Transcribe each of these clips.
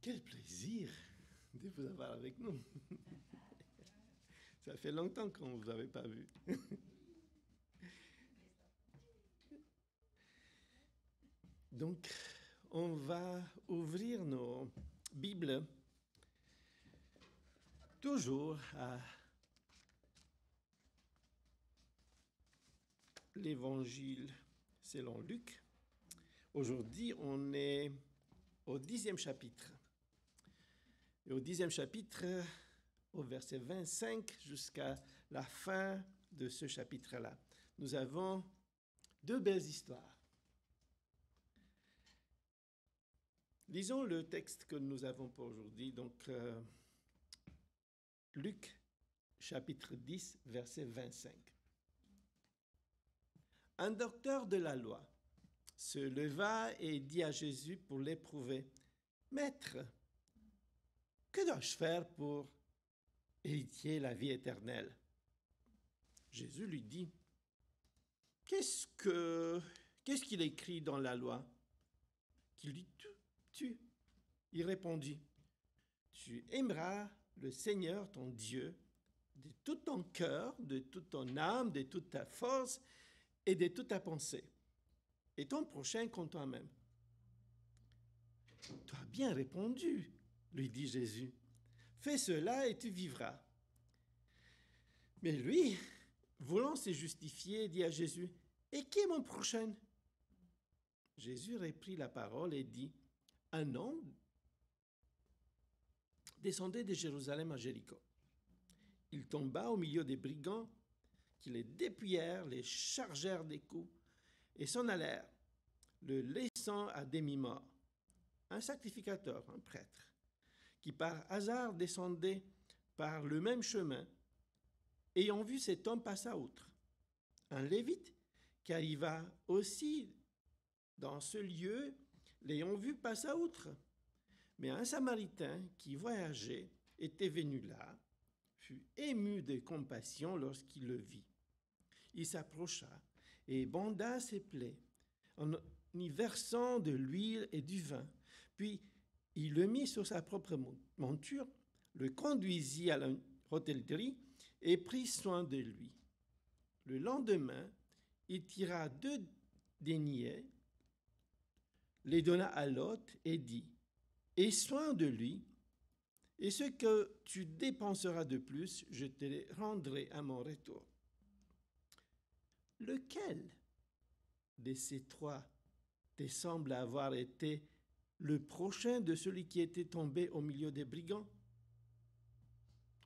Quel plaisir de vous avoir avec nous. Ça fait longtemps qu'on ne vous avait pas vu. Donc, on va ouvrir nos Bibles toujours à l'Évangile selon Luc. Aujourd'hui, on est au 10e chapitre. Et au 10e chapitre, au verset 25 jusqu'à la fin de ce chapitre-là, nous avons deux belles histoires. Lisons le texte que nous avons pour aujourd'hui, donc Luc chapitre 10, verset 25. Un docteur de la loi se leva et dit à Jésus pour l'éprouver, « Maître, que dois-je faire pour hériter la vie éternelle ?» Jésus lui dit, « Qu'est-ce qu'il écrit dans la loi ?» Qu'il dit, tu. Il répondit, « Tu aimeras le Seigneur ton Dieu de tout ton cœur, de toute ton âme, de toute ta force et de toute ta pensée, et ton prochain comme toi-même. » « Tu as bien répondu, » lui dit Jésus. « Fais cela et tu vivras. » Mais lui, voulant se justifier, dit à Jésus, « Et qui est mon prochain ?» Jésus reprit la parole et dit, « Un homme descendait de Jérusalem à Jéricho. Il tomba au milieu des brigands qui les dépouillèrent, les chargèrent des coups et s'en allèrent, le laissant à demi-mort. Un sacrificateur, un prêtre, qui par hasard descendait par le même chemin, ayant vu cet homme passa outre. Un lévite qui arriva aussi dans ce lieu, l'ayant vu passa outre. Mais un Samaritain qui voyageait était venu là, fut ému de compassion lorsqu'il le vit. Il s'approcha et banda ses plaies en y versant de l'huile et du vin. Puis il le mit sur sa propre monture, le conduisit à l'hôtellerie et prit soin de lui. Le lendemain, il tira 2 deniers, les donna à l'hôte et dit, « Aie soin de lui, et ce que tu dépenseras de plus, je te le rendrai à mon retour. » Lequel de ces 3 te semble avoir été le prochain de celui qui était tombé au milieu des brigands?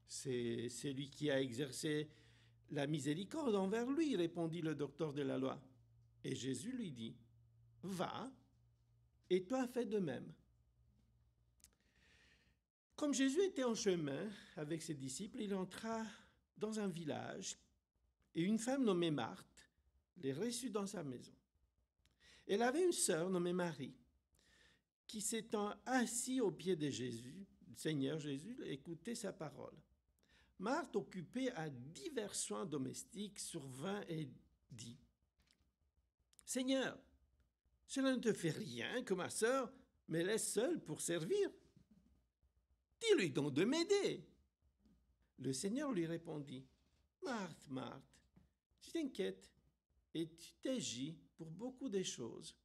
C'est celui qui a exercé la miséricorde envers lui, répondit le docteur de la loi. Et Jésus lui dit, « Va, et toi fais de même. » Comme Jésus était en chemin avec ses disciples, il entra dans un village et une femme nommée Marthe les reçut dans sa maison. Elle avait une sœur nommée Marie qui s'étant assise aux pieds de Jésus, Seigneur Jésus, écoutait sa parole. Marthe, occupée à divers soins domestiques, survint et dit, « Seigneur, cela ne te fait rien que ma sœur me laisse seule pour servir. Dis-lui donc de m'aider. » Le Seigneur lui répondit, « Marthe, Marthe, tu t'inquiètes et tu t'agis pour beaucoup de choses.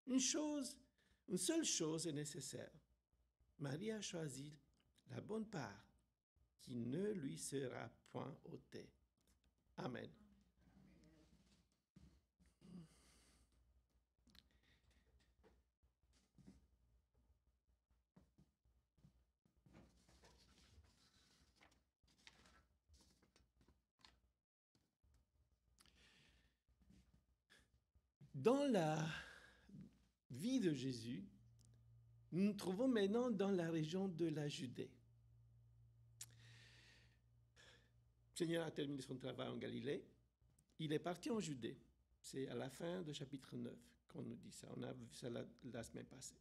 Une seule chose est nécessaire. Marie a choisi la bonne part qui ne lui sera point ôtée. » Amen. Dans la vie de Jésus, nous nous trouvons maintenant dans la région de la Judée. Le Seigneur a terminé son travail en Galilée. Il est parti en Judée. C'est à la fin du chapitre 9 qu'on nous dit ça. On a vu ça la semaine passée.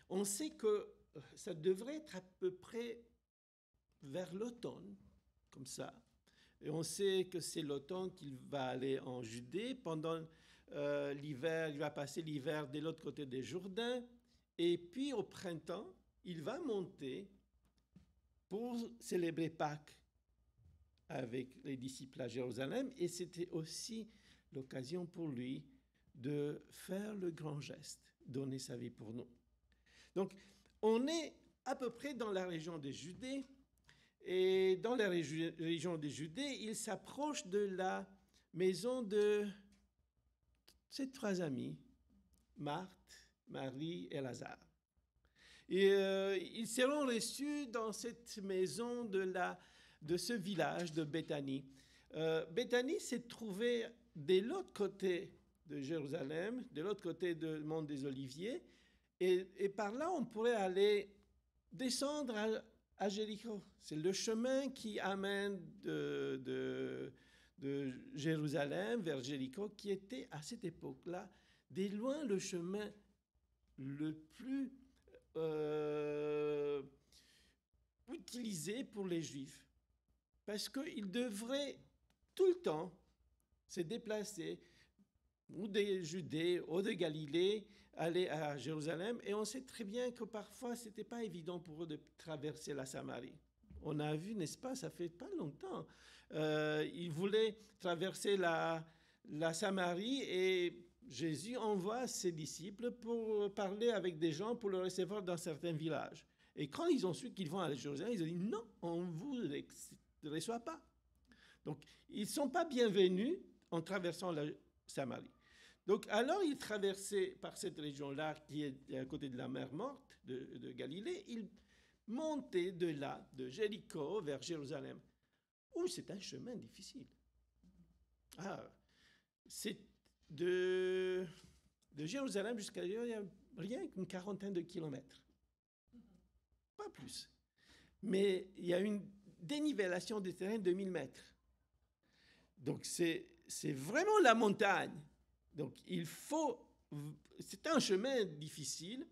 On sait que ça devrait être à peu près vers l'automne, comme ça. Et on sait que c'est l'automne qu'il va aller en Judée. Pendant l'hiver, il va passer l'hiver de l'autre côté des Jourdains. Et puis au printemps, il va monter pour célébrer Pâques avec les disciples à Jérusalem. Et c'était aussi l'occasion pour lui de faire le grand geste, donner sa vie pour nous. Donc, on est à peu près dans la région de Judée. Et dans la région de Judée, il s'approche de la maison de ses 3 amis, Marthe, Marie et Lazare. Et ils seront reçus dans cette maison de ce village de Béthanie. Béthanie s'est trouvée de l'autre côté de Jérusalem, de l'autre côté du mont des Oliviers, et par là, on pourrait aller descendre à Jéricho. C'est le chemin qui amène de Jérusalem vers Jéricho, qui était à cette époque-là, de loin, le chemin le plus utilisé pour les Juifs. Parce qu'ils devraient tout le temps se déplacer ou de Judée ou de Galilée, aller à Jérusalem. Et on sait très bien que parfois, ce n'était pas évident pour eux de traverser la Samarie. On a vu, n'est-ce pas, ça fait pas longtemps. Ils voulaient traverser la Samarie et Jésus envoie ses disciples pour parler avec des gens, pour le recevoir dans certains villages. Et quand ils ont su qu'ils vont à Jérusalem, ils ont dit non, on ne vous reçoit pas. Donc, ils ne sont pas bienvenus en traversant la Samarie. Donc, alors, ils traversaient par cette région-là, qui est à côté de la mer Morte de Galilée, ils montaient de là, de Jéricho vers Jérusalem. Oh, c'est un chemin difficile. C'est de Jérusalem jusqu'à il y a rien qu'une 40aine de kilomètres. Pas plus. Mais il y a une dénivellation du terrain de 1000 mètres. Donc, c'est vraiment la montagne. Donc, c'est un chemin difficile.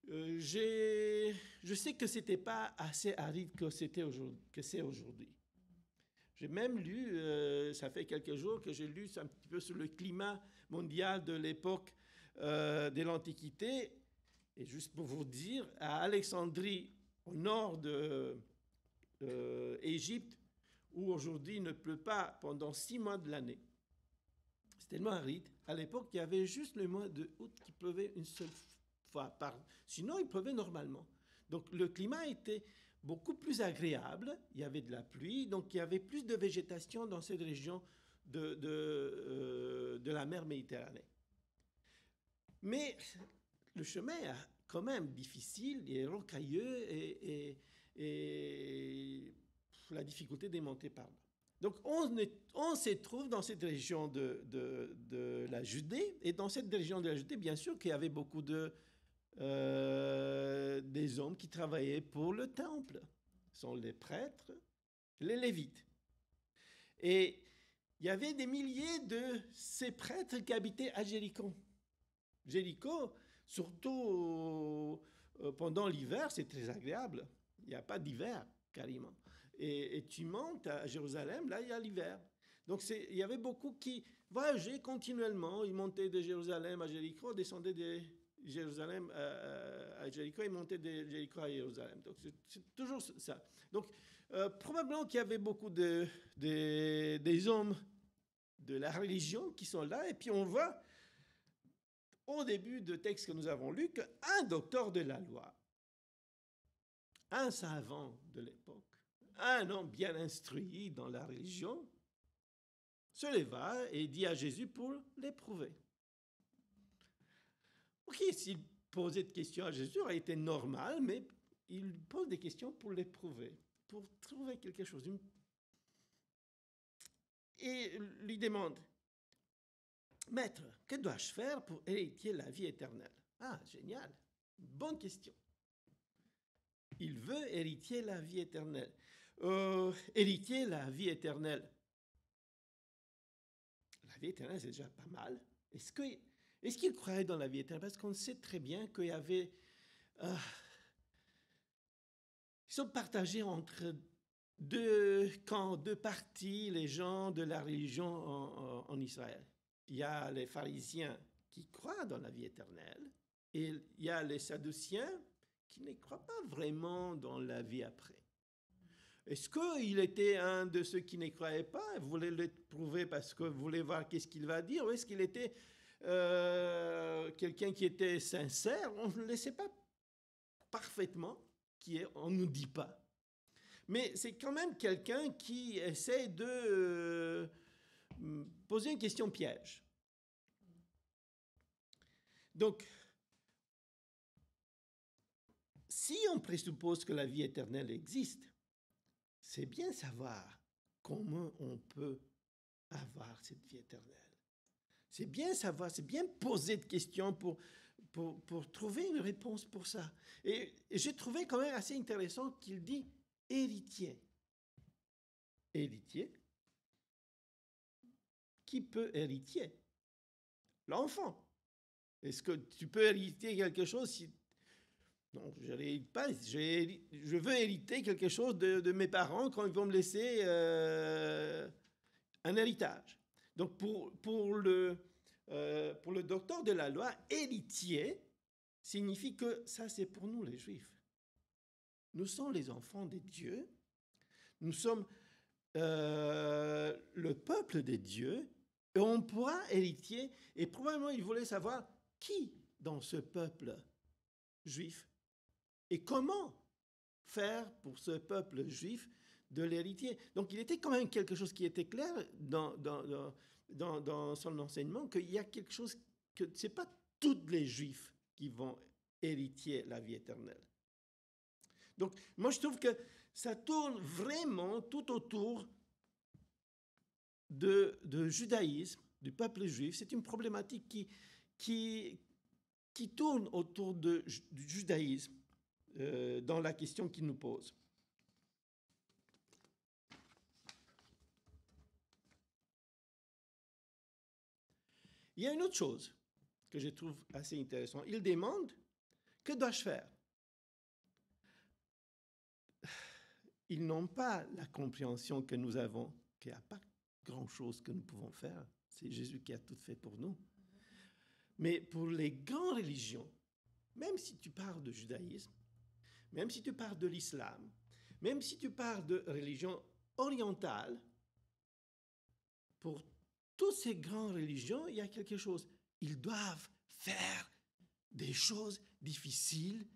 Je sais que ce n'était pas assez aride que c'est aujourd'hui. J'ai même lu, ça fait quelques jours que j'ai lu un petit peu sur le climat mondial de l'époque de l'Antiquité. Et juste pour vous dire, à Alexandrie, au nord d'Égypte, où aujourd'hui il ne pleut pas pendant 6 mois de l'année. C'est tellement aride. À l'époque, il y avait juste le mois de août qui pleuvait une seule fois Sinon, il pleuvait normalement. Donc, le climat était beaucoup plus agréable. Il y avait de la pluie, donc il y avait plus de végétation dans cette région de la mer Méditerranée. Mais le chemin est quand même difficile, il est rocailleux et la difficulté de monter par là. Donc, on se trouve dans cette région de la Judée. Et dans cette région de la Judée, bien sûr qu'il y avait beaucoup des hommes qui travaillaient pour le temple. Ce sont les prêtres, les Lévites. Et il y avait des milliers de ces prêtres qui habitaient à Jéricho. Jéricho, surtout pendant l'hiver, c'est très agréable. Il n'y a pas d'hiver, carrément. Et tu montes à Jérusalem, là, il y a l'hiver. Donc, il y avait beaucoup qui voyageaient continuellement. Ils montaient de Jérusalem à Jéricho, descendaient de Jérusalem à Jéricho et montaient de Jéricho à Jérusalem. Donc, c'est toujours ça. Donc, probablement qu'il y avait beaucoup des hommes de la religion qui sont là. Et puis, on voit, au début du texte que nous avons lu, qu'un docteur de la loi, un savant de l'époque, un homme bien instruit dans la religion, se leva et dit à Jésus pour l'éprouver. Ok, s'il posait des questions à Jésus, ça aurait été normal, mais il pose des questions pour l'éprouver, pour trouver quelque chose. Et lui demande, « Maître, que dois-je faire pour hériter la vie éternelle ?» Ah, génial, bonne question. Il veut hériter la vie éternelle. Hériter la vie éternelle. La vie éternelle, c'est déjà pas mal. Est-ce qu'il croyait dans la vie éternelle? Parce qu'on sait très bien qu'il y avait... ils sont partagés entre 2 camps, 2 parties, les gens de la religion en Israël. Il y a les pharisiens qui croient dans la vie éternelle, Et il y a les Sadduciens qui ne croient pas vraiment dans la vie après. Est-ce qu'il était un de ceux qui ne croyaient pas, vous voulez le prouver parce que vous voulez voir qu'est-ce qu'il va dire, ou est-ce qu'il était quelqu'un qui était sincère? On ne le sait pas parfaitement, on ne nous dit pas. Mais c'est quand même quelqu'un qui essaie de poser une question piège. Donc, si on présuppose que la vie éternelle existe, c'est bien savoir comment on peut avoir cette vie éternelle. C'est bien savoir, c'est bien poser de questions pour trouver une réponse pour ça. Et j'ai trouvé quand même assez intéressant qu'il dit héritier. Héritier? Qui peut hériter? L'enfant. Est-ce que tu peux hériter quelque chose si... Non, je n'hérite pas. Je veux hériter quelque chose de mes parents quand ils vont me laisser un héritage. Donc, pour le docteur de la loi, héritier signifie que ça, c'est pour nous, les Juifs. Nous sommes les enfants de Dieu. Nous sommes le peuple de Dieu. Et on pourra hériter. Et probablement, il voulait savoir qui dans ce peuple juif et comment faire pour ce peuple juif de l'héritier. Donc, il était quand même quelque chose qui était clair dans son enseignement, qu'il y a quelque chose que ce n'est pas tous les Juifs qui vont hériter la vie éternelle. Donc, moi, je trouve que ça tourne vraiment tout autour de judaïsme, du peuple juif. C'est une problématique qui tourne autour du judaïsme dans la question qu'il nous pose. Il y a une autre chose que je trouve assez intéressante. Il demande, que dois-je faire? Ils n'ont pas la compréhension que nous avons, qu'il n'y a pas grand-chose que nous pouvons faire. C'est Jésus qui a tout fait pour nous. Mais pour les grandes religions, même si tu parles de judaïsme, même si tu parles de l'islam, même si tu parles de religion orientale, pour toutes ces grandes religions, il y a quelque chose. Ils doivent faire des choses difficiles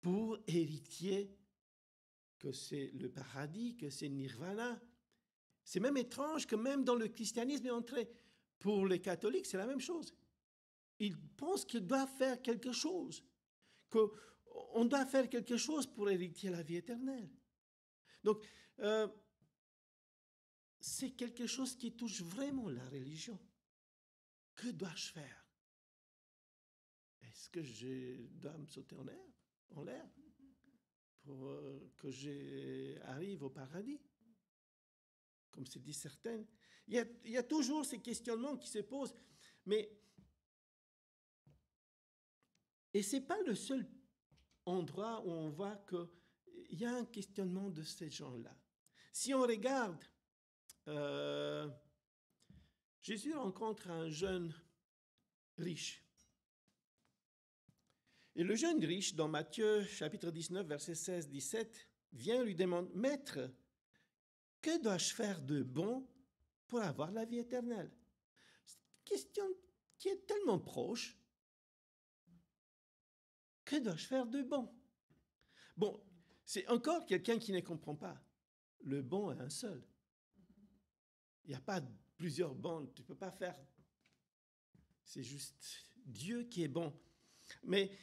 pour hériter, que c'est le paradis, que c'est nirvana. C'est même étrange que même dans le christianisme est entré. Pour les catholiques, c'est la même chose. Ils pensent qu'ils doivent faire quelque chose, qu'on doit faire quelque chose pour hériter la vie éternelle. Donc, c'est quelque chose qui touche vraiment la religion. Que dois-je faire? Est-ce que je dois me sauter en l'air, pour que j'arrive au paradis? Comme c'est dit certaines. Il y a toujours ces questionnements qui se posent. Et ce n'est pas le seul endroit où on voit qu'il y a un questionnement de ces gens-là. Si on regarde, Jésus rencontre un jeune riche. Et le jeune riche, dans Matthieu chapitre 19, versets 16-17, vient lui demander, « Maître, que dois-je faire de bon pour avoir la vie éternelle? » C'est une question qui est tellement proche. Que dois-je faire de bon? Bon, c'est encore quelqu'un qui ne comprend pas. Le bon est un seul. Il n'y a pas plusieurs bons. Tu ne peux pas faire. C'est juste Dieu qui est bon. Mais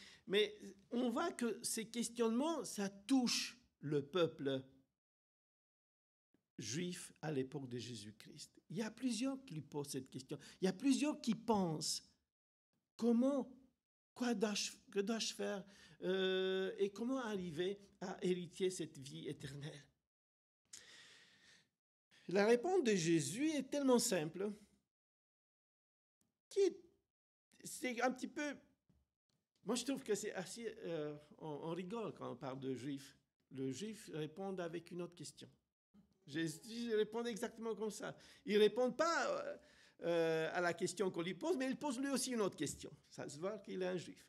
on voit que ces questionnements, ça touche le peuple juif à l'époque de Jésus-Christ. Il y a plusieurs qui lui posent cette question. Il y a plusieurs qui pensent, que dois-je faire et comment arriver à hériter cette vie éternelle? La réponse de Jésus est tellement simple, c'est un petit peu... Moi, je trouve que c'est assez... on rigole quand on parle de juifs. Le juif répond avec une autre question. Jésus répond exactement comme ça. Il ne répond pas à la question qu'on lui pose, mais il pose lui aussi une autre question. Ça se voit qu'il est un juif.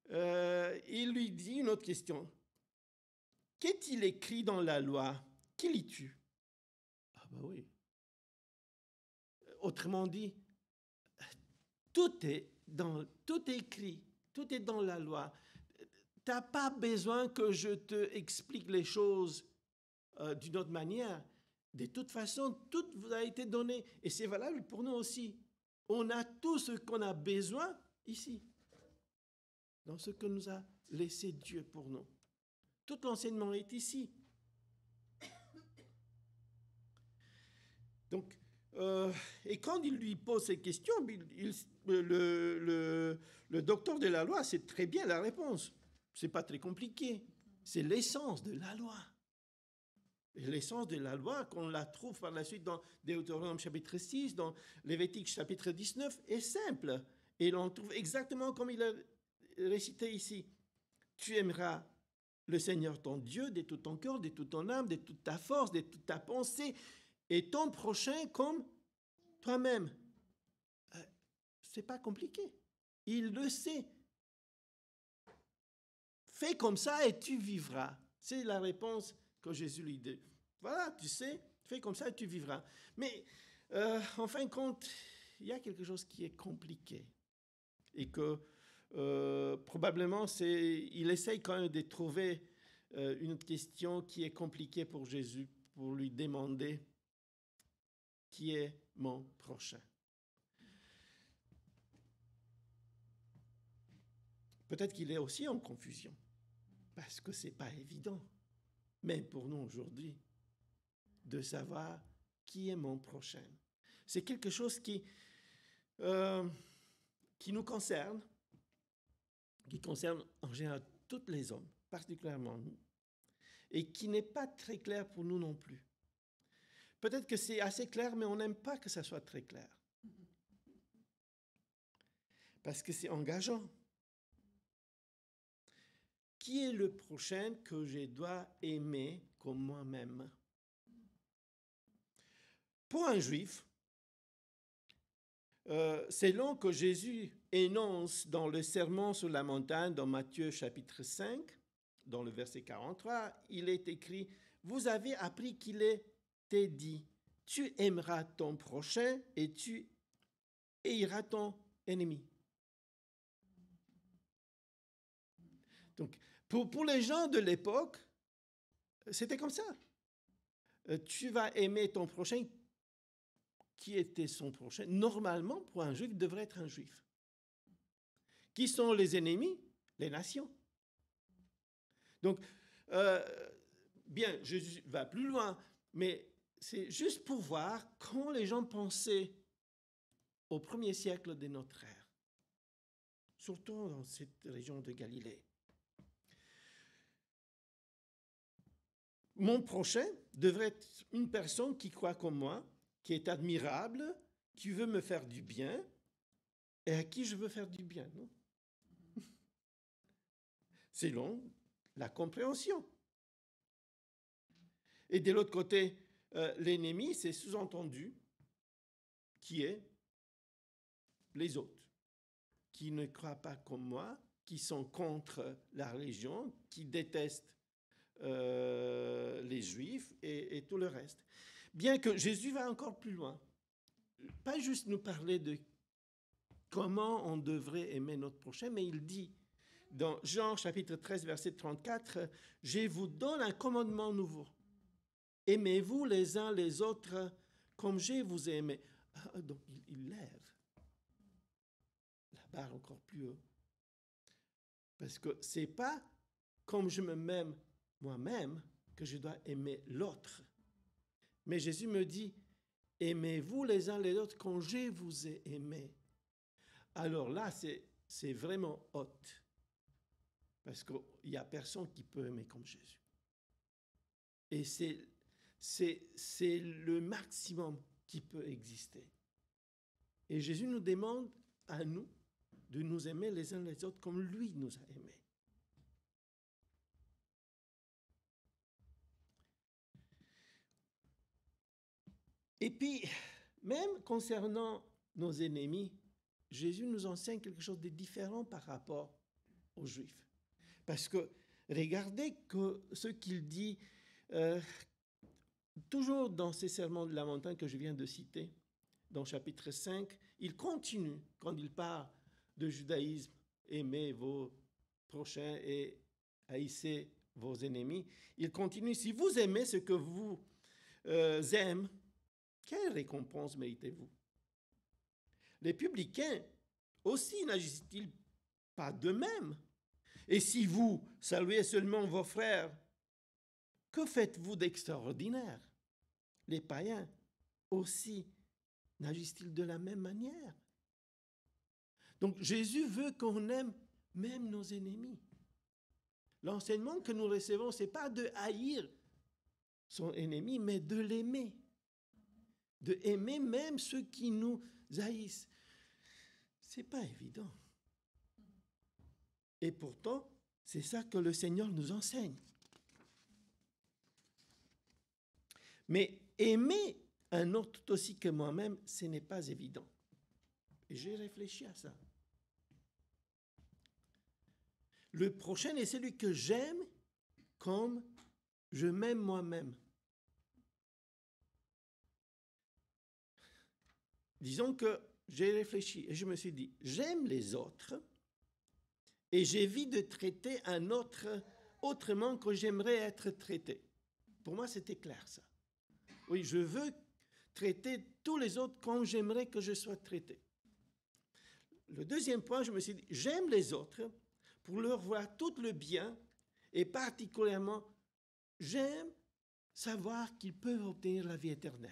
Il lui dit une autre question. Qu'est-il écrit dans la loi? Qui lis-tu? Ah ben oui. Autrement dit, tout est écrit, tout est dans la loi. Tu n'as pas besoin que je te explique les choses d'une autre manière. De toute façon, tout vous a été donné. Et c'est valable pour nous aussi. On a tout ce qu'on a besoin ici, dans ce que nous a laissé Dieu pour nous. Tout l'enseignement est ici. Donc, et quand il lui pose ces questions, le docteur de la loi sait très bien la réponse. Ce n'est pas très compliqué. C'est l'essence de la loi. Et l'essence de la loi, qu'on la trouve par la suite dans Deutéronome chapitre 6, dans Lévitique chapitre 19, est simple. Et l'on trouve exactement comme il a récité ici. Tu aimeras le Seigneur ton Dieu de tout ton cœur, de toute ton âme, de toute ta force, de toute ta pensée, et ton prochain comme toi-même. C'est pas compliqué. Il le sait. Fais comme ça et tu vivras. C'est la réponse que Jésus lui dit. Voilà, tu sais, fais comme ça et tu vivras. Mais en fin de compte, il y a quelque chose qui est compliqué. Et que probablement, il essaye quand même de trouver une question qui est compliquée pour Jésus, pour lui demander qui est mon prochain. Peut-être qu'il est aussi en confusion, parce que ce n'est pas évident, même pour nous aujourd'hui, de savoir qui est mon prochain. C'est quelque chose qui nous concerne, qui concerne en général tous les hommes, particulièrement nous, et qui n'est pas très clair pour nous non plus. Peut-être que c'est assez clair, mais on n'aime pas que ça soit très clair. Parce que c'est engageant. Qui est le prochain que je dois aimer comme moi-même? Pour un juif, selon que Jésus énonce dans le sermon sur la montagne, dans Matthieu chapitre 5, dans le verset 43, il est écrit « Vous avez appris qu'il était dit, tu aimeras ton prochain et tu haïras ton ennemi. » Donc, pour les gens de l'époque, c'était comme ça. Tu vas aimer ton prochain. Qui était son prochain? Normalement, pour un juif, il devrait être un juif. Qui sont les ennemis? Les nations. Donc, bien, Jésus va plus loin, mais c'est juste pour voir comment les gens pensaient au premier siècle de notre ère, surtout dans cette région de Galilée. Mon prochain devrait être une personne qui croit comme moi, qui est admirable, qui veut me faire du bien, et à qui je veux faire du bien, non? Selon la compréhension. Et de l'autre côté, l'ennemi, c'est sous-entendu, qui est les autres, qui ne croient pas comme moi, qui sont contre la religion, qui détestent les Juifs et tout le reste. Bien que Jésus va encore plus loin, pas juste nous parler de comment on devrait aimer notre prochain, mais il dit dans Jean chapitre 13, verset 34, « Je vous donne un commandement nouveau. Aimez-vous les uns les autres comme je vous ai aimé. » Donc il lève la barre encore plus haut. Parce que ce n'est pas comme je me m'aime moi-même que je dois aimer l'autre. Mais Jésus me dit, aimez-vous les uns les autres comme je vous ai aimé. Alors là, c'est vraiment haute. Parce qu'il n'y a personne qui peut aimer comme Jésus. Et c'est le maximum qui peut exister. Et Jésus nous demande à nous de nous aimer les uns les autres comme lui nous a aimés. Et puis, même concernant nos ennemis, Jésus nous enseigne quelque chose de différent par rapport aux Juifs. Parce que regardez que ce qu'il dit, toujours dans ces sermons de la montagne que je viens de citer, dans chapitre 5, il continue quand il parle de judaïsme, aimez vos prochains et haïssez vos ennemis. Il continue, si vous aimez ce que vous aimez, quelle récompense méritez-vous? Les publicains aussi n'agissent-ils pas de même? Et si vous saluez seulement vos frères, que faites-vous d'extraordinaire? Les païens aussi n'agissent-ils de la même manière? Donc Jésus veut qu'on aime même nos ennemis. L'enseignement que nous recevons, ce n'est pas de haïr son ennemi, mais de l'aimer. De aimer même ceux qui nous haïssent. Ce n'est pas évident. Et pourtant, c'est ça que le Seigneur nous enseigne. Mais aimer un autre tout aussi que moi-même, ce n'est pas évident. Et j'ai réfléchi à ça. Le prochain est celui que j'aime comme je m'aime moi-même. Disons que j'ai réfléchi et je me suis dit, j'aime les autres et j'évite de traiter un autre autrement que j'aimerais être traité. Pour moi, c'était clair ça. Oui, je veux traiter tous les autres comme j'aimerais que je sois traité. Le deuxième point, je me suis dit, j'aime les autres pour leur voir tout le bien et particulièrement, j'aime savoir qu'ils peuvent obtenir la vie éternelle.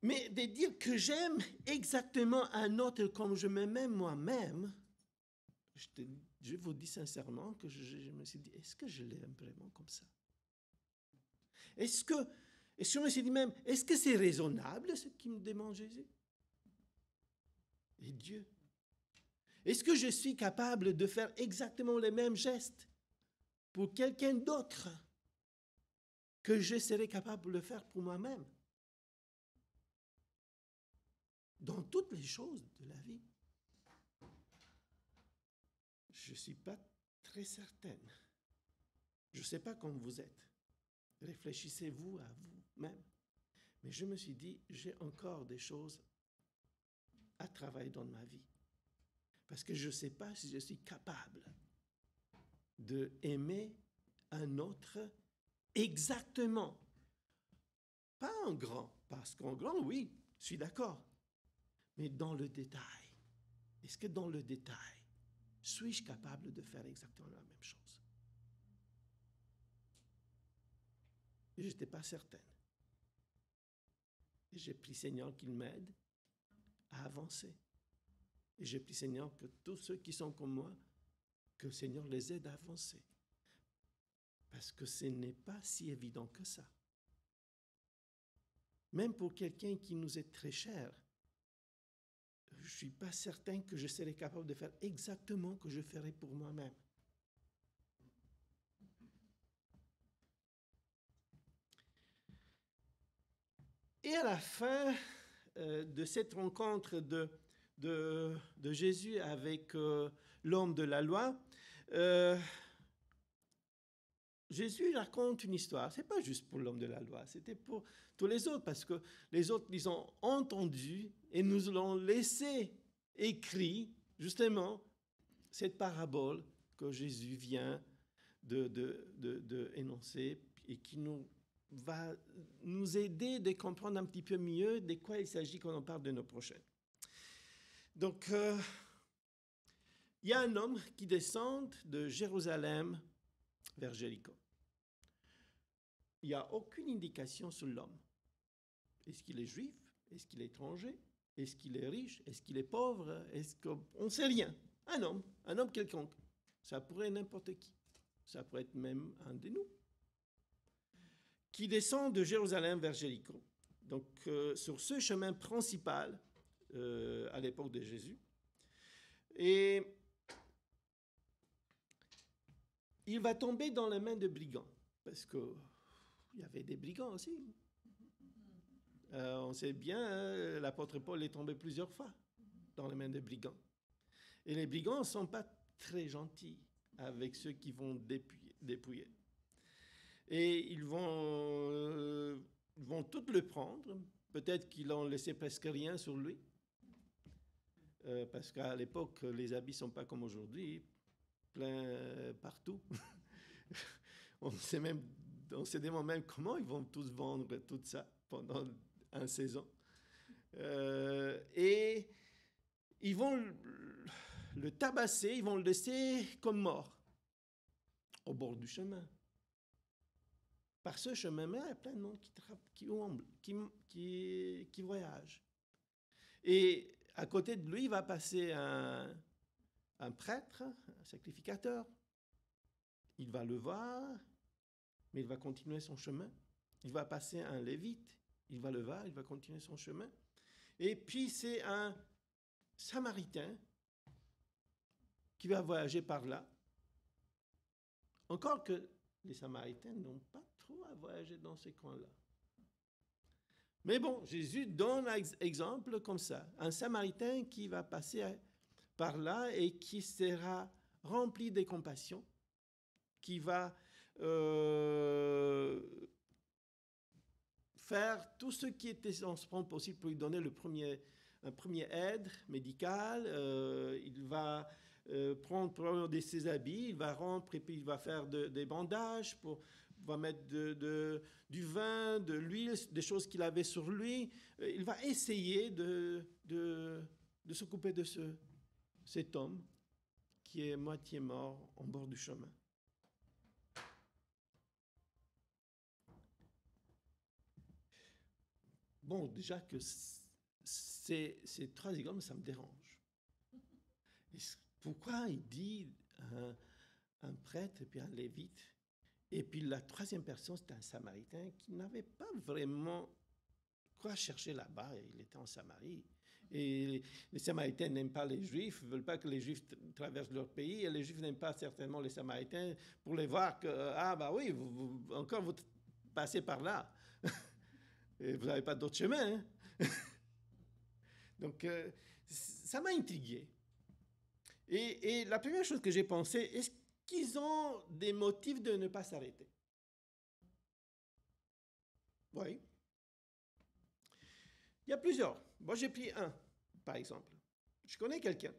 Mais de dire que j'aime exactement un autre comme je m'aime moi-même, je vous dis sincèrement que je me suis dit, est-ce que je l'aime vraiment comme ça? Est-ce que je me suis dit même, est-ce que c'est raisonnable ce qu'il me demande Jésus? Et Dieu? Est-ce que je suis capable de faire exactement les mêmes gestes pour quelqu'un d'autre que je serais capable de le faire pour moi-même? Dans toutes les choses de la vie. Je ne suis pas très certaine. Je ne sais pas comment vous êtes. Réfléchissez-vous à vous-même. Mais je me suis dit, j'ai encore des choses à travailler dans ma vie. Parce que je ne sais pas si je suis capable d'aimer un autre exactement. Pas en grand, parce qu'en grand, oui, je suis d'accord. Mais dans le détail. Est-ce que dans le détail, suis-je capable de faire exactement la même chose? Et je n'étais pas certaine. Et j'ai prié Seigneur qu'il m'aide à avancer. Et j'ai prié Seigneur que tous ceux qui sont comme moi, que le Seigneur les aide à avancer. Parce que ce n'est pas si évident que ça. Même pour quelqu'un qui nous est très cher, je ne suis pas certain que je serai capable de faire exactement ce que je ferai pour moi-même. Et à la fin de cette rencontre de Jésus avec l'homme de la loi, Jésus raconte une histoire. Ce n'est pas juste pour l'homme de la loi, c'était pour tous les autres, parce que les autres, ils ont entendu et nous l'ont laissé écrit, justement, cette parabole que Jésus vient de énoncer et qui va nous aider de comprendre un petit peu mieux de quoi il s'agit quand on parle de nos prochains. Donc, il y a un homme qui descend de Jérusalem vers Jéricho. Il n'y a aucune indication sur l'homme. Est-ce qu'il est juif? Est-ce qu'il est étranger? Est-ce qu'il est riche? Est-ce qu'il est pauvre? On ne sait rien. Un homme quelconque. Ça pourrait être n'importe qui. Ça pourrait être même un de nous. Qui descend de Jérusalem vers Jéricho. Donc, sur ce chemin principal, à l'époque de Jésus. Et il va tomber dans les mains de brigands. Parce que il y avait des brigands aussi. On sait bien, hein, l'apôtre Paul est tombé plusieurs fois dans les mains des brigands. Et les brigands ne sont pas très gentils avec ceux qui vont dépouiller. Et ils vont tout le prendre. Peut-être qu'ils n'ont laissé presque rien sur lui. Parce qu'à l'époque, les habits ne sont pas comme aujourd'hui, plein partout. On se demande même comment ils vont tous vendre tout ça pendant une saison. Et ils vont le tabasser, ils vont le laisser comme mort au bord du chemin. Par ce chemin-là, il y a plein de monde qui voyage. Et à côté de lui, va passer un prêtre, un sacrificateur. Il va le voir, mais il va continuer son chemin. Il va passer un lévite, il va le voir, il va continuer son chemin. Et puis c'est un samaritain qui va voyager par là. Encore que les samaritains n'ont pas trop à voyager dans ces coins-là. Mais bon, Jésus donne un exemple comme ça. Un samaritain qui va passer par là et qui sera rempli de compassion, qui va faire tout ce qui était dans son point possible pour lui donner un premier aide médicale. Il va prendre de ses habits, il va rompre et puis il va faire des bandages, va mettre du vin, de l'huile, des choses qu'il avait sur lui. Il va essayer de s'occuper de cet homme qui est moitié mort en bord du chemin. Bon, déjà que ces trois exemples, ça me dérange. Pourquoi il dit un prêtre et puis un lévite? Et puis la troisième personne, c'était un samaritain qui n'avait pas vraiment quoi chercher là-bas. Il était en Samarie. Et les Samaritains n'aiment pas les Juifs, ne veulent pas que les Juifs traversent leur pays. Et les Juifs n'aiment pas certainement les Samaritains pour les voir que, ah bah oui, vous passez par là. Et vous n'avez pas d'autre chemin. Hein? Donc, ça m'a intrigué. Et la première chose que j'ai pensé, est-ce qu'ils ont des motifs de ne pas s'arrêter? Oui. Il y a plusieurs. Moi, j'ai pris un, par exemple. Je connais quelqu'un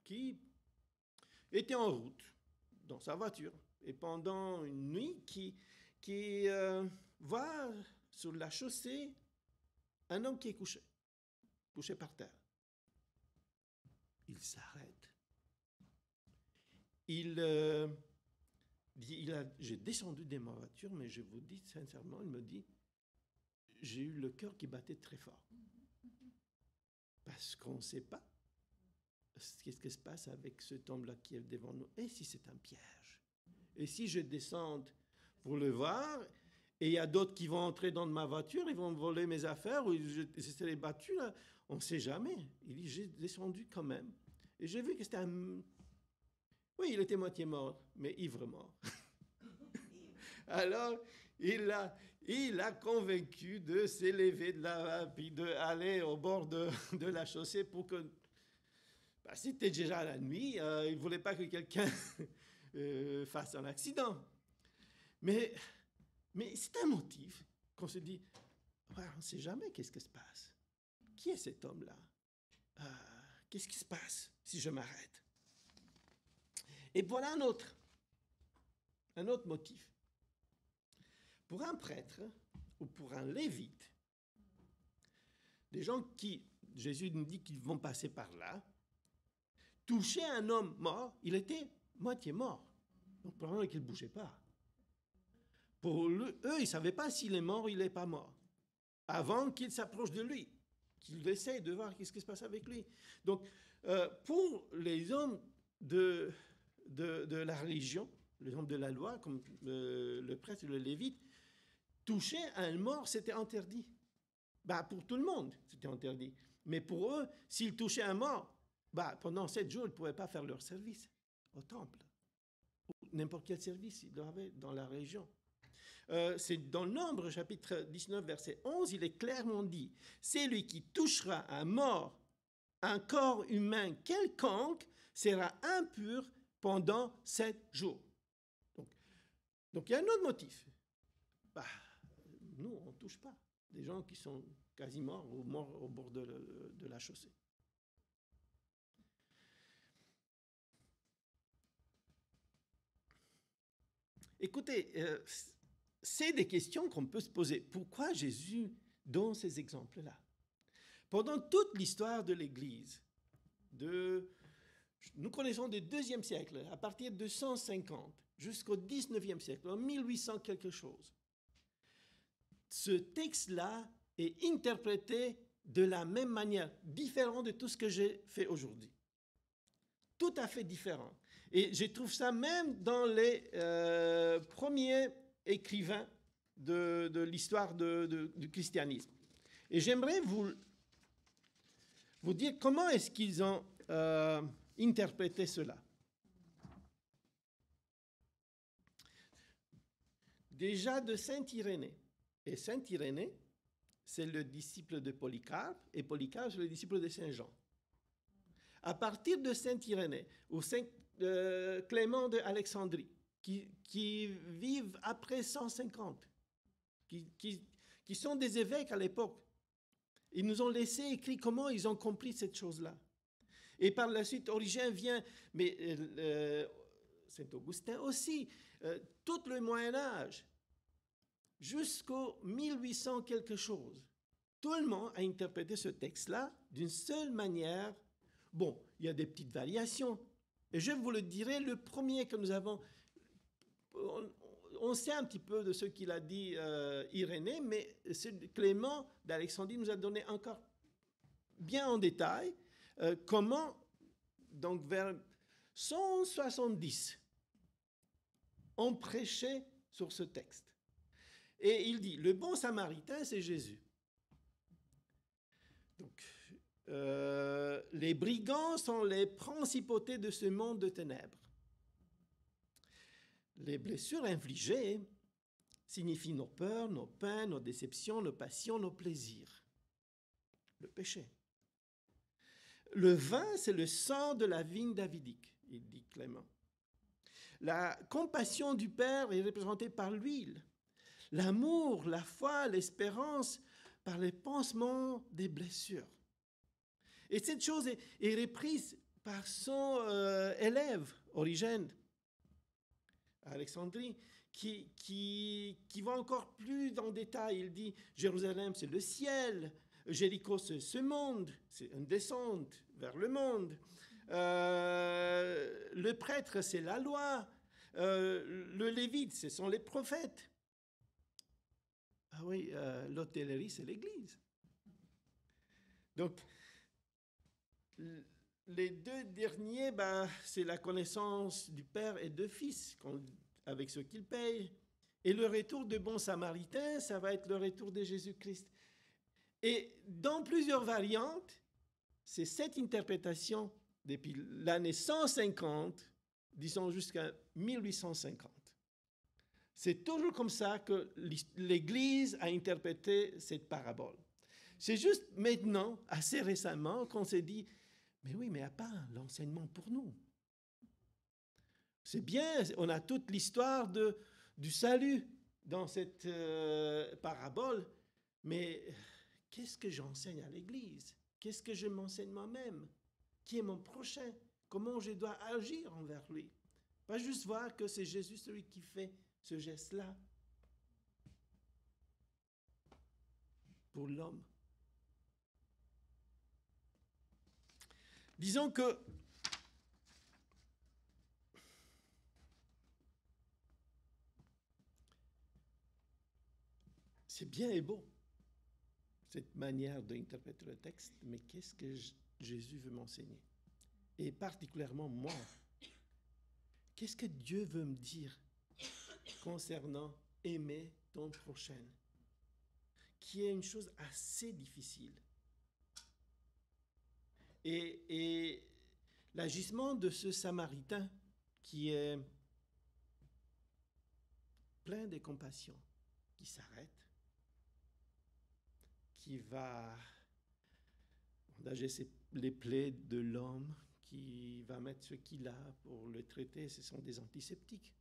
qui était en route dans sa voiture et pendant une nuit qui voit sur la chaussée un homme qui est couché par terre. Il s'arrête. J'ai descendu de ma voiture, mais je vous dis sincèrement, il me dit, j'ai eu le cœur qui battait très fort. Parce qu'on ne sait pas qu'est-ce qui se passe avec cet homme-là qui est devant nous. Et si c'est un piège? Et si je descends pour le voir, et il y a d'autres qui vont entrer dans ma voiture, ils vont me voler mes affaires, ou je serai battu, là, on ne sait jamais. Il dit, j'ai descendu quand même. Et j'ai vu que c'était un... Oui, il était moitié mort, mais ivre mort. Alors, il a convaincu de s'élever de là, puis d'aller au bord de la chaussée pour que... Bah, c'était déjà la nuit, il ne voulait pas que quelqu'un fasse un accident. Mais c'est un motif qu'on se dit, ouais, on ne sait jamais qu'est-ce qui se passe. Qui est cet homme-là? Qu'est-ce qui se passe si je m'arrête? Et voilà un autre motif. Pour un prêtre ou pour un lévite, des gens qui, Jésus nous dit qu'ils vont passer par là, toucher un homme mort, il était moitié mort. Donc probablement qu'il ne bougeait pas. Pour eux, ils ne savaient pas s'il est mort ou il n'est pas mort. Avant qu'il s'approche de lui, qu'il essaye de voir ce qui se passe avec lui. Donc, pour les hommes de la religion, les hommes de la loi, comme le prêtre et le lévite, toucher un mort, c'était interdit. Bah, pour tout le monde, c'était interdit. Mais pour eux, s'ils touchaient un mort, bah, pendant 7 jours, ils ne pouvaient pas faire leur service au temple. Ou n'importe quel service ils avaient dans la région. C'est dans Nombre, chapitre 19, verset 11, il est clairement dit, c'est lui qui touchera à mort un corps humain quelconque sera impur pendant 7 jours. Donc il y a un autre motif. Bah, nous, on ne touche pas des gens qui sont quasi morts ou morts au bord de la chaussée. Écoutez, c'est des questions qu'on peut se poser. Pourquoi Jésus donne ces exemples-là? Pendant toute l'histoire de l'Église, nous connaissons du 2e siècle, à partir de 150 jusqu'au 19e siècle, en 1800 quelque chose, ce texte-là est interprété de la même manière, différent de tout ce que j'ai fait aujourd'hui. Tout à fait différent. Et je trouve ça même dans les premiers écrivains de l'histoire du christianisme. Et j'aimerais vous dire comment est-ce qu'ils ont interprété cela. Déjà de Saint Irénée. Et Saint Irénée, c'est le disciple de Polycarpe, et Polycarpe, c'est le disciple de Saint Jean. À partir de Saint Irénée, ou Saint Clément d'Alexandrie, qui vivent après 150, qui sont des évêques à l'époque, ils nous ont laissé écrit comment ils ont compris cette chose-là. Et par la suite, Origène vient, mais Saint Augustin aussi, tout le Moyen-Âge, jusqu'au 1800 quelque chose. Tout le monde a interprété ce texte-là d'une seule manière. Bon, il y a des petites variations. Et je vous le dirai, le premier que nous avons, on sait un petit peu de ce qu'il a dit Irénée, mais Clément d'Alexandrie nous a donné encore bien en détail comment, donc vers 170, on prêchait sur ce texte. Et il dit, le bon samaritain, c'est Jésus. Donc, les brigands sont les principautés de ce monde de ténèbres. Les blessures infligées signifient nos peurs, nos peines, nos déceptions, nos passions, nos plaisirs. Le péché. Le vin, c'est le sang de la vigne davidique, il dit Clément. La compassion du Père est représentée par l'huile. L'amour, la foi, l'espérance, par les pansements des blessures. Et cette chose est reprise par son élève, Origène, à Alexandrie, qui va encore plus en détail. Il dit, Jérusalem, c'est le ciel, Jéricho, c'est ce monde, c'est une descente vers le monde. Le prêtre, c'est la loi. Le lévite, ce sont les prophètes. Ah oui, l'hôtellerie, c'est l'Église. Donc, les deux derniers, c'est la connaissance du Père et du Fils, avec ce qu'ils payent. Et le retour de bon samaritain, ça va être le retour de Jésus-Christ. Et dans plusieurs variantes, c'est cette interprétation depuis l'année 150, disons jusqu'à 1850. C'est toujours comme ça que l'Église a interprété cette parabole. C'est juste maintenant, assez récemment, qu'on s'est dit, mais oui, mais il n'y a pas l'enseignement pour nous. C'est bien, on a toute l'histoire du salut dans cette parabole, mais qu'est-ce que j'enseigne à l'Église? Qu'est-ce que je m'enseigne moi-même? Qui est mon prochain? Comment je dois agir envers lui? Pas juste voir que c'est Jésus celui qui fait ce geste-là pour l'homme. Disons que c'est bien et beau, cette manière d'interpréter le texte, mais qu'est-ce que Jésus veut m'enseigner? Et particulièrement moi, qu'est-ce que Dieu veut me dire concernant aimer ton prochain, qui est une chose assez difficile. Et l'agissement de ce Samaritain qui est plein de compassion, qui s'arrête, qui va endager les plaies de l'homme, qui va mettre ce qu'il a pour le traiter. Ce sont des antiseptiques.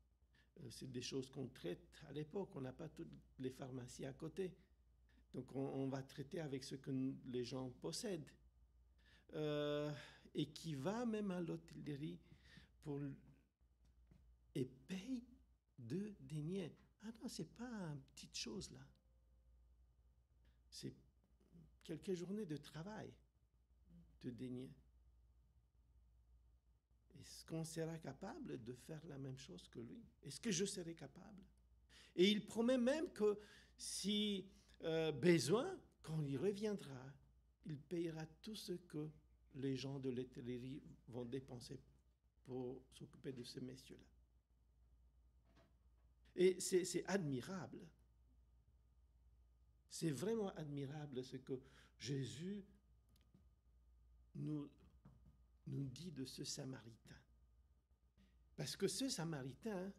C'est des choses qu'on traite à l'époque. On n'a pas toutes les pharmacies à côté. Donc on va traiter avec ce que les gens possèdent. Et qui va même à l'hôtellerie et paye 2 deniers. Ah non, c'est pas une petite chose là. C'est quelques journées de travail, 2 deniers. Est-ce qu'on sera capable de faire la même chose que lui? Est-ce que je serai capable? Et il promet même que si besoin, quand il reviendra, il payera tout ce que les gens de l'hôtellerie vont dépenser pour s'occuper de ce messieurs-là. Et c'est admirable. C'est vraiment admirable ce que Jésus nous dit de ce Samaritain. Parce que ce Samaritain,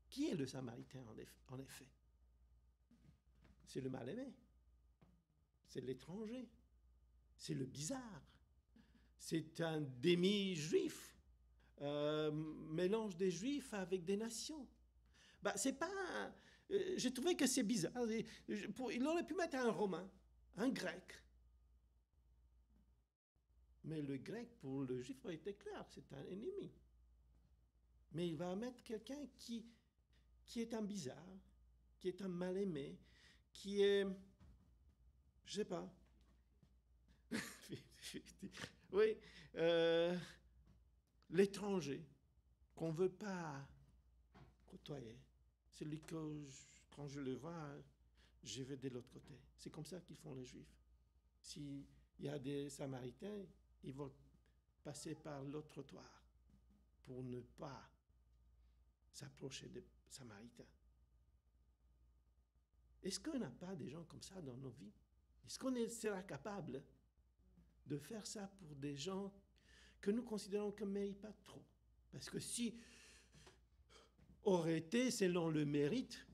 qui est le Samaritain en effet? C'est le mal-aimé, c'est l'étranger, c'est le bizarre, c'est un demi-juif, mélange des juifs avec des nations. C'est pas... j'ai trouvé que c'est bizarre. Il aurait pu mettre un romain, un grec. Mais le grec, pour le juif, a été clair, c'est un ennemi. Mais il va mettre quelqu'un qui est un bizarre, qui est un mal-aimé, qui est... je sais pas. Oui, l'étranger, qu'on ne veut pas côtoyer. C'est lui que, quand je le vois, je vais de l'autre côté. C'est comme ça qu'ils font les Juifs. S'il y a des Samaritains, ils vont passer par l'autre trottoir pour ne pas s'approcher des Samaritains. Est-ce qu'on n'a pas des gens comme ça dans nos vies? Est-ce qu'on sera capable de faire ça pour des gens que nous considérons comme ne méritent pas trop? Parce que si aurait été selon le mérite,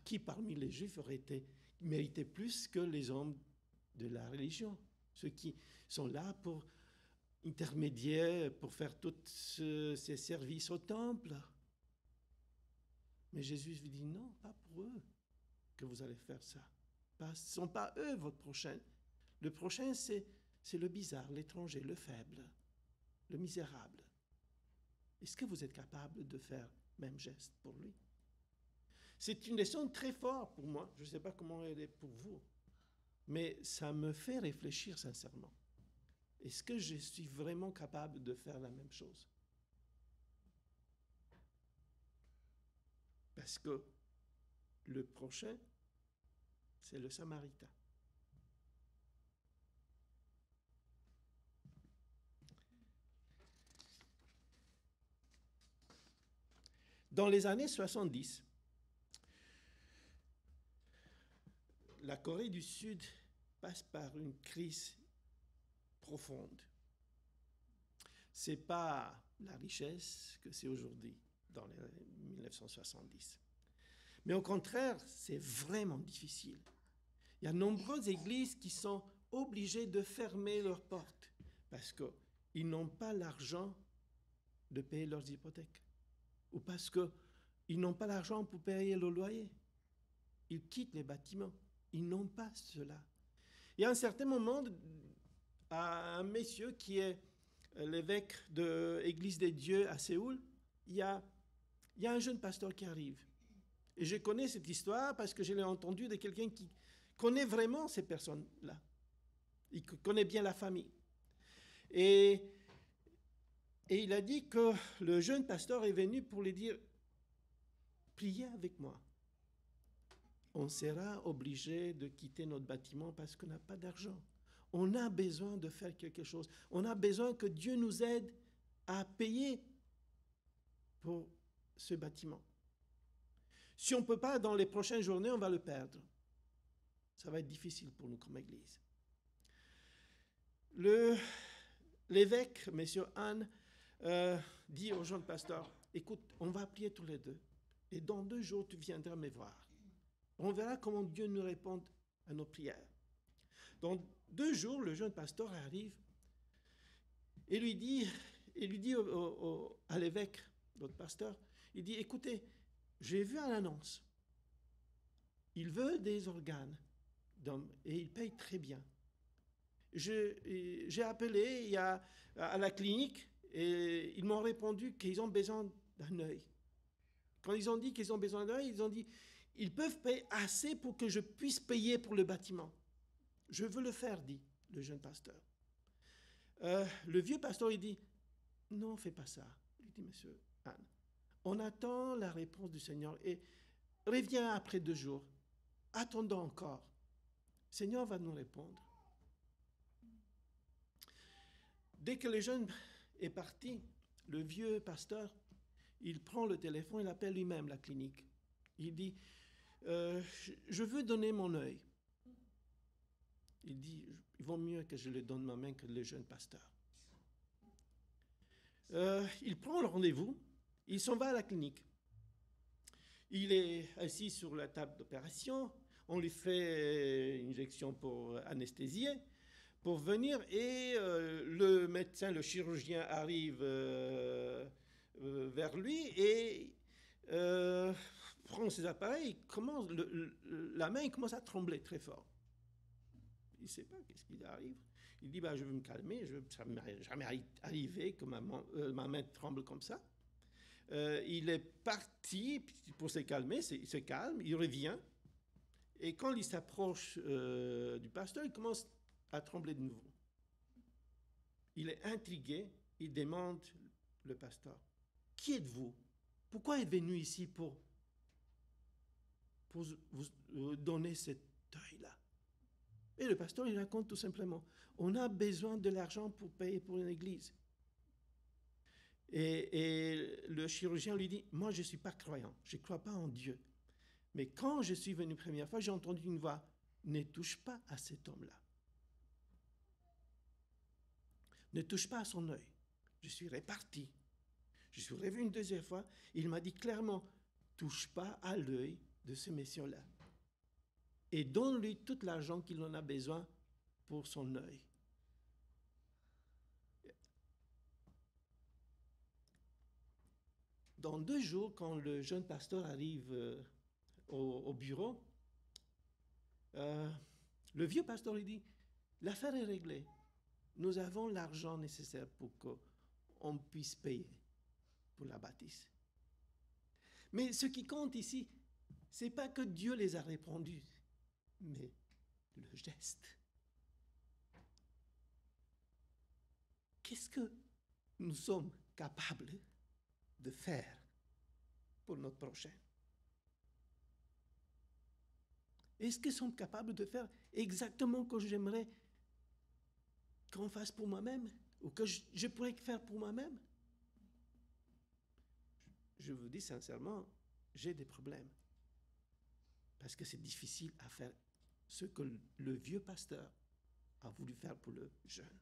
qui parmi les Juifs méritait plus que les hommes de la religion? Ceux qui sont là pour intermédiaire, pour faire tous ces services au temple. Mais Jésus lui dit non, pas pour eux que vous allez faire ça. Ce ne sont pas eux votre prochain. Le prochain, c'est le bizarre, l'étranger, le faible, le misérable. Est-ce que vous êtes capable de faire le même geste pour lui? C'est une leçon très forte pour moi. Je ne sais pas comment elle est pour vous. Mais ça me fait réfléchir sincèrement. Est-ce que je suis vraiment capable de faire la même chose? Parce que le prochain, c'est le Samaritain. Dans les années 70, la Corée du Sud passe par une crise profonde. Ce n'est pas la richesse que c'est aujourd'hui, dans les 1970. Mais au contraire, c'est vraiment difficile. Il y a de nombreuses églises qui sont obligées de fermer leurs portes parce qu'ils n'ont pas l'argent de payer leurs hypothèques ou parce qu'ils n'ont pas l'argent pour payer le loyer. Ils quittent les bâtiments. Ils n'ont pas cela. Il y a un certain moment, un monsieur qui est l'évêque de l'Église des dieux à Séoul, il y a un jeune pasteur qui arrive. Et je connais cette histoire parce que je l'ai entendue de quelqu'un qui connaît vraiment ces personnes-là. Il connaît bien la famille. Et il a dit que le jeune pasteur est venu pour lui dire « Priez avec moi. On sera obligé de quitter notre bâtiment parce qu'on n'a pas d'argent. On a besoin de faire quelque chose. On a besoin que Dieu nous aide à payer pour ce bâtiment. Si on ne peut pas, dans les prochaines journées, on va le perdre. Ça va être difficile pour nous comme Église. » L'évêque, M. Anne, dit au jeune pasteur, « Écoute, on va prier tous les deux. Et dans 2 jours, tu viendras me voir. On verra comment Dieu nous répond à nos prières. Dans 2 jours, le jeune pasteur arrive et lui dit à l'évêque, notre pasteur, il dit, écoutez, j'ai vu une annonce. Il veut des organes d'hommes et il paye très bien. J'ai appelé à la clinique et ils m'ont répondu qu'ils ont besoin d'un œil. Quand ils ont dit qu'ils ont besoin d'un œil, ils ont dit, ils peuvent payer assez pour que je puisse payer pour le bâtiment. Je veux le faire, dit le jeune pasteur. Le vieux pasteur, il dit, non, fais pas ça. Il dit, monsieur Anne, on attend la réponse du Seigneur et reviens après 2 jours. Attendons encore. Le Seigneur va nous répondre. Dès que le jeune est parti, le vieux pasteur, il prend le téléphone, il appelle lui-même la clinique. Il dit, je veux donner mon œil. Il dit, il vaut mieux que je le donne moi-même que le jeune pasteur. Il prend le rendez-vous, il s'en va à la clinique. Il est assis sur la table d'opération, on lui fait une injection pour anesthésier, pour venir, et le médecin, le chirurgien arrive vers lui et prend ses appareils, la main commence à trembler très fort. Il ne sait pas qu'est-ce qui arrive. Il dit, je vais me calmer, ça ne m'est jamais arrivé que ma main tremble comme ça. Il est parti pour se calmer, il se calme, il revient. Et quand il s'approche du pasteur, il commence à trembler de nouveau. Il est intrigué, il demande le pasteur, « Qui êtes-vous? Pourquoi êtes-vous venu ici pour vous donner cet œil-là » Et le pasteur, il raconte tout simplement, « On a besoin de l'argent pour payer pour une église. » Et le chirurgien lui dit, « Moi, je ne suis pas croyant, je ne crois pas en Dieu. Mais quand je suis venu la première fois, j'ai entendu une voix, « Ne touche pas à cet homme-là. Ne touche pas à son œil. » Je suis reparti. Je suis revenu une 2e fois. Il m'a dit clairement, « Touche pas à l'œil de ce monsieur-là. Et donne-lui tout l'argent qu'il en a besoin pour son œil. » Dans 2 jours, quand le jeune pasteur arrive au bureau, le vieux pasteur lui dit, « L'affaire est réglée. Nous avons l'argent nécessaire pour qu'on puisse payer pour la bâtisse. » Mais ce qui compte ici, ce n'est pas que Dieu les a répondus, mais le geste. Qu'est-ce que nous sommes capables de faire pour notre prochain? Est-ce qu'ils sont capables de faire exactement ce que j'aimerais qu'on fasse pour moi-même ou que je pourrais faire pour moi-même? Je vous dis sincèrement, j'ai des problèmes parce que c'est difficile à faire ce que le vieux pasteur a voulu faire pour le jeune.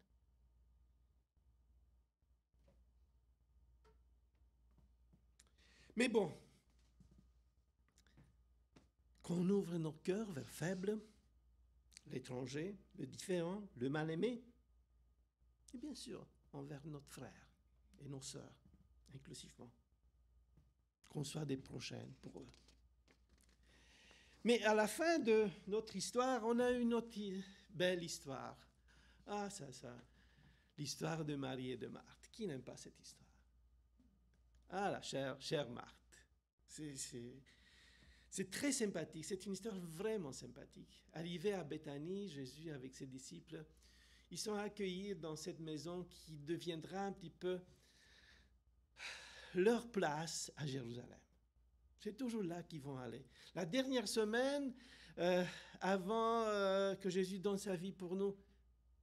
Mais bon, quand on ouvre nos cœurs vers le faible, l'étranger, le différent, le mal-aimé, et bien sûr envers notre frère et nos sœurs, inclusivement, qu'on soit des prochaines pour eux. Mais à la fin de notre histoire, on a une autre belle histoire. Ah, ça, l'histoire de Marie et de Marthe. Qui n'aime pas cette histoire? Ah, la chère Marthe. C'est très sympathique, c'est une histoire vraiment sympathique. Arrivé à Béthanie, Jésus avec ses disciples, ils sont accueillis dans cette maison qui deviendra un petit peu leur place à Jérusalem. C'est toujours là qu'ils vont aller. La dernière semaine, avant que Jésus donne sa vie pour nous,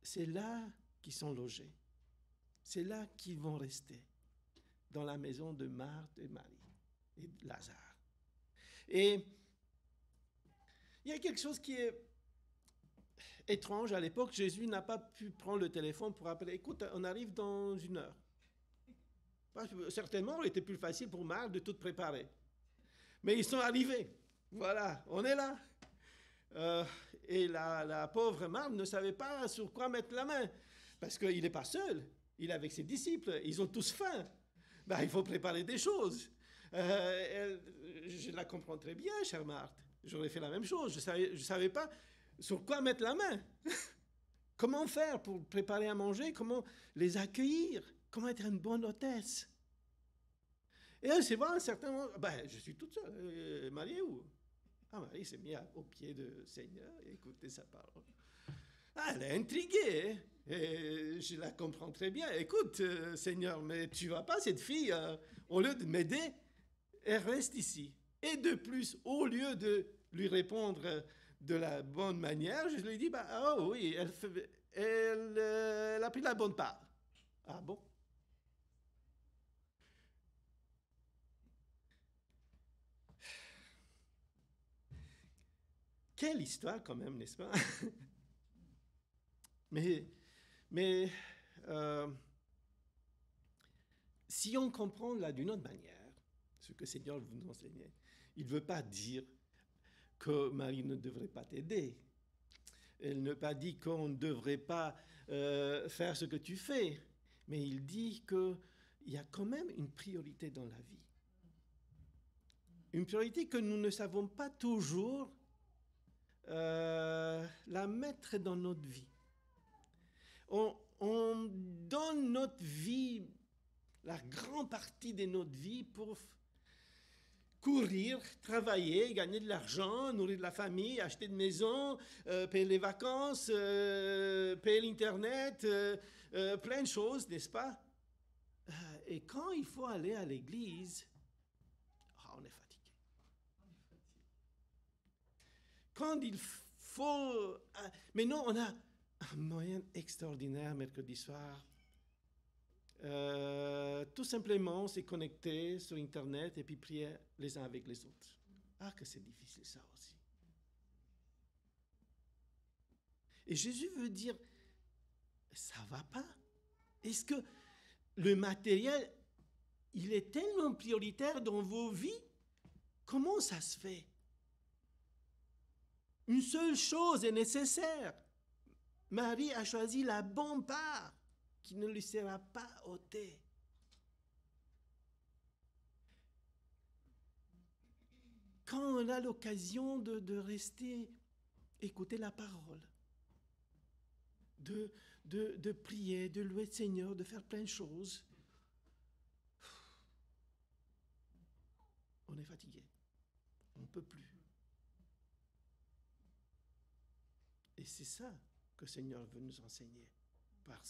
c'est là qu'ils sont logés. C'est là qu'ils vont rester, dans la maison de Marthe et Marie et de Lazare. Et il y a quelque chose qui est étrange. À l'époque, Jésus n'a pas pu prendre le téléphone pour appeler. Écoute, on arrive dans 1 heure. Certainement, il était plus facile pour Marthe de tout préparer. Mais ils sont arrivés. Voilà, on est là. Euh, et la pauvre Marthe ne savait pas sur quoi mettre la main, parce qu'il n'est pas seul, il est avec ses disciples, ils ont tous faim. Ben, il faut préparer des choses. Je la comprends très bien, chère Marthe. J'aurais fait la même chose, je savais pas sur quoi mettre la main. Comment faire pour préparer à manger, comment les accueillir, comment être une bonne hôtesse. Et là, c'est vrai, à un certain moment, ben, je suis toute seule, mariée ou... Ah, Marie s'est mise au pied du Seigneur et écoutait sa parole. Ah, elle est intriguée, hein, et je la comprends très bien. Écoute, Seigneur, mais tu vas pas, cette fille, au lieu de m'aider, elle reste ici. Et de plus, au lieu de lui répondre de la bonne manière, je lui dis, bah, oh oui, elle a pris la bonne part. Ah bon? Quelle histoire quand même, n'est-ce pas? mais mais euh, si on comprend là d'une autre manière, ce que le Seigneur vous nous enseignait, il ne veut pas dire que Marie ne devrait pas t'aider. Elle ne pas dit qu'on ne devrait pas faire ce que tu fais, mais il dit qu'il y a quand même une priorité dans la vie. Une priorité que nous ne savons pas toujours la mettre dans notre vie. On donne notre vie, la grande partie de notre vie pour courir, travailler, gagner de l'argent, nourrir la famille, acheter une maison, payer les vacances, payer l'Internet, plein de choses, n'est-ce pas? Et quand il faut aller à l'église, on est fatigué. Quand il faut... mais non, on a un moyen extraordinaire mercredi soir. Tout simplement, c'est connecter sur Internet et puis prier les uns avec les autres. Ah, que c'est difficile ça aussi. Et Jésus veut dire, ça va pas? Est-ce que le matériel, il est tellement prioritaire dans vos vies? Comment ça se fait? Une seule chose est nécessaire. Marie a choisi la bonne part qui ne lui sera pas ôtée. Quand on a l'occasion de rester, écouter la parole, de prier, de louer le Seigneur, de faire plein de choses, on est fatigué. On ne peut plus. Et c'est ça que le Seigneur veut nous enseigner par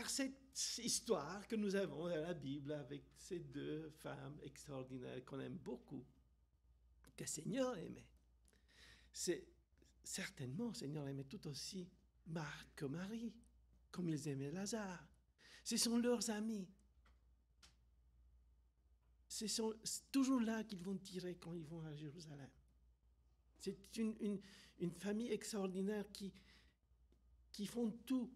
cette histoire que nous avons dans la Bible avec ces deux femmes extraordinaires qu'on aime beaucoup, que le Seigneur aimait. C'est certainement, le Seigneur aimait tout aussi Marc que Marie, comme ils aimaient Lazare. Ce sont leurs amis. C'est toujours là qu'ils vont tirer quand ils vont à Jérusalem. C'est une famille extraordinaire qui font tout.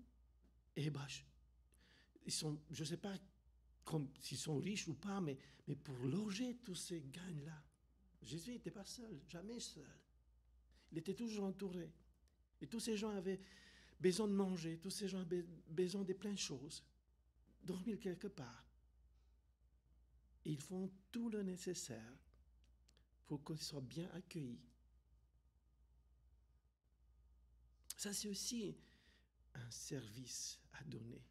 Et je ne sais pas s'ils sont riches ou pas, mais pour loger tous ces gains-là, Jésus n'était pas seul, jamais seul. Il était toujours entouré. Et tous ces gens avaient besoin de manger, tous ces gens avaient besoin de plein de choses, dormir quelque part. Et ils font tout le nécessaire pour qu'ils soient bien accueillis. Ça, c'est aussi un service à donner.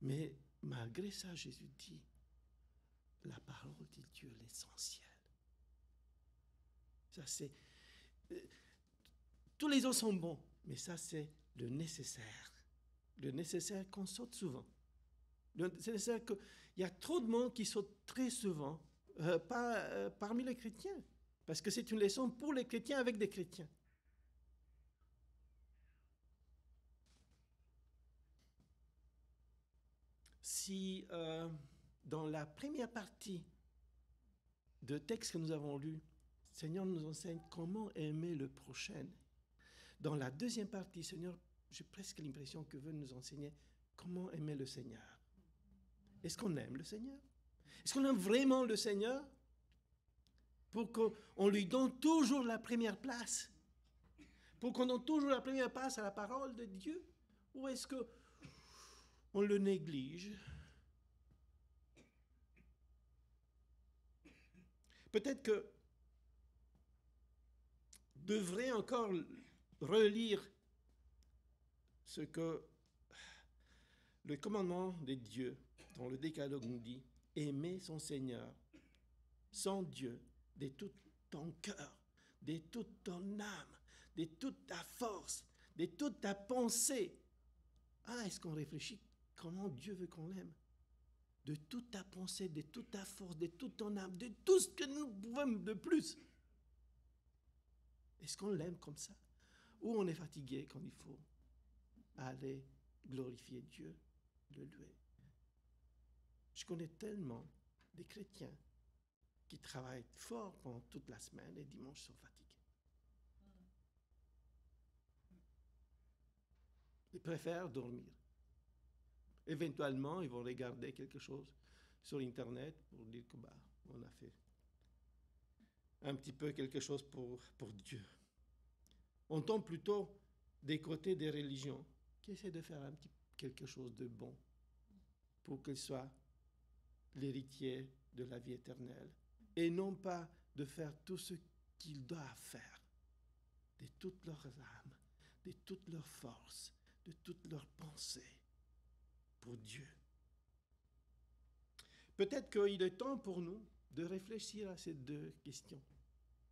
Mais malgré ça, Jésus dit, la parole de Dieu est l'essentiel. Ça, c'est... tous les autres sont bons, mais ça, c'est le nécessaire. Le nécessaire qu'on saute souvent. Le nécessaire qu'il y a trop de monde qui saute très souvent, pas parmi les chrétiens, parce que c'est une leçon pour les chrétiens avec des chrétiens. Si dans la première partie de texte que nous avons lu, le Seigneur nous enseigne comment aimer le prochain. Dans la deuxième partie, Seigneur, j'ai presque l'impression que veut nous enseigner comment aimer le Seigneur. Est-ce qu'on aime le Seigneur? Est-ce qu'on aime vraiment le Seigneur pour qu'on lui donne toujours la première place? Pour qu'on donne toujours la première place à la parole de Dieu? Ou est-ce qu'on le néglige? Peut-être que devrait encore relire ce que le commandement de Dieu dans le Décalogue nous dit: aimer son Seigneur, son Dieu, de tout ton cœur, de toute ton âme, de toute ta force, de toute ta pensée. Ah, est-ce qu'on réfléchit comment Dieu veut qu'on l'aime? De toute ta pensée, de toute ta force, de toute ton âme, de tout ce que nous pouvons de plus. Est-ce qu'on l'aime comme ça? Ou on est fatigué quand il faut aller glorifier Dieu, le louer? Je connais tellement des chrétiens qui travaillent fort pendant toute la semaine et dimanche sont fatigués. Ils préfèrent dormir. Éventuellement, ils vont regarder quelque chose sur Internet pour dire que on a fait un petit peu quelque chose pour Dieu. On tombe plutôt des côtés des religions qui essaient de faire quelque chose de bon pour qu'ils soient l'héritier de la vie éternelle et non pas de faire tout ce qu'ils doivent faire de toute leur âme, de toute leur force, de toute leur pensée pour Dieu. Peut-être qu'il est temps pour nous de réfléchir à ces deux questions,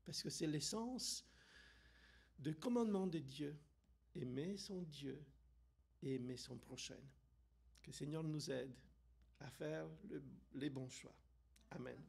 parce que c'est l'essence du commandement de Dieu: aimer son Dieu et aimer son prochain. Que le Seigneur nous aide à faire les bons choix. Amen.